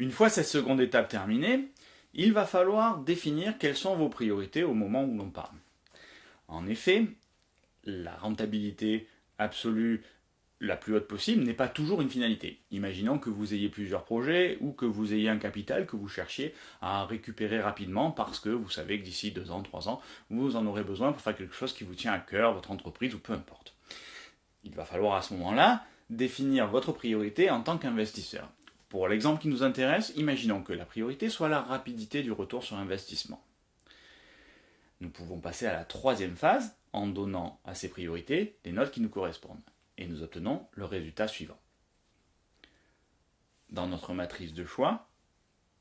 Une fois cette seconde étape terminée, il va falloir définir quelles sont vos priorités au moment où l'on parle. En effet, la rentabilité absolue la plus haute possible n'est pas toujours une finalité. Imaginons que vous ayez plusieurs projets ou que vous ayez un capital que vous cherchiez à récupérer rapidement parce que vous savez que d'ici 2 ans, 3 ans, vous en aurez besoin pour faire quelque chose qui vous tient à cœur, votre entreprise ou peu importe. Il va falloir à ce moment-là définir votre priorité en tant qu'investisseur. Pour l'exemple qui nous intéresse, imaginons que la priorité soit la rapidité du retour sur investissement. Nous pouvons passer à la troisième phase en donnant à ces priorités les notes qui nous correspondent. Et nous obtenons le résultat suivant. Dans notre matrice de choix,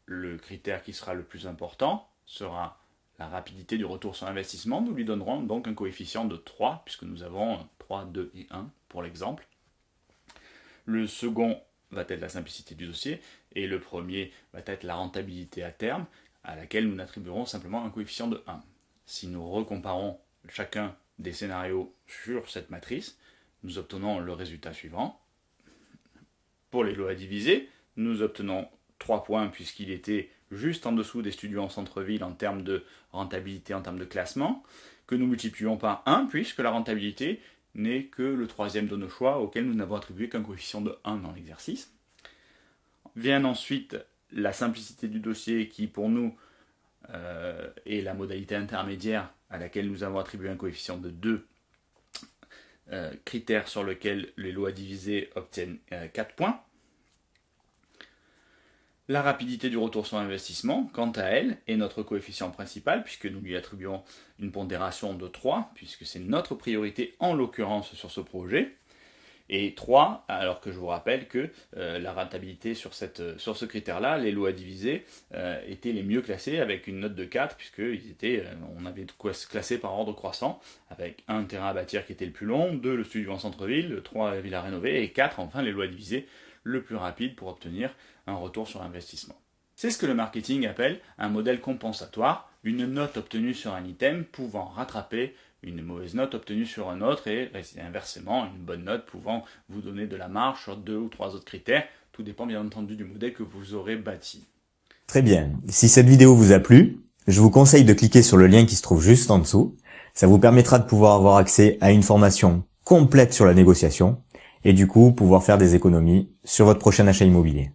le critère qui sera le plus important sera la rapidité du retour sur investissement. Nous lui donnerons donc un coefficient de 3, puisque nous avons 3, 2 et 1 pour l'exemple. Le second va être la simplicité du dossier, et le premier va être la rentabilité à terme, à laquelle nous n'attribuerons simplement un coefficient de 1. Si nous recomparons chacun des scénarios sur cette matrice, nous obtenons le résultat suivant. Pour les lots à diviser, nous obtenons 3 points puisqu'il était juste en dessous des studios en centre-ville en termes de rentabilité, en termes de classement, que nous multiplions par 1 puisque la rentabilité n'est que le troisième de nos choix auquel nous n'avons attribué qu'un coefficient de 1 dans l'exercice. Vient ensuite la simplicité du dossier qui pour nous est la modalité intermédiaire à laquelle nous avons attribué un coefficient de 2, critère sur lequel les lots à diviser obtiennent 4 points. La rapidité du retour sur investissement, quant à elle, est notre coefficient principal, puisque nous lui attribuons une pondération de 3, puisque c'est notre priorité en l'occurrence sur ce projet. Et 3, alors que je vous rappelle que la rentabilité sur ce critère-là, les lots à diviser, étaient les mieux classés avec une note de 4, on avait classé par ordre croissant, avec 1 terrain à bâtir qui était le plus long, 2 le studio en centre-ville, 3 la ville à rénover, et 4 enfin les lots à diviser le plus rapide pour obtenir un retour sur investissement. C'est ce que le marketing appelle un modèle compensatoire, une note obtenue sur un item pouvant rattraper une mauvaise note obtenue sur un autre et inversement une bonne note pouvant vous donner de la marge sur 2 ou 3 autres critères. Tout dépend bien entendu du modèle que vous aurez bâti. Très bien. Si cette vidéo vous a plu, je vous conseille de cliquer sur le lien qui se trouve juste en dessous. Ça vous permettra de pouvoir avoir accès à une formation complète sur la négociation et du coup pouvoir faire des économies sur votre prochain achat immobilier.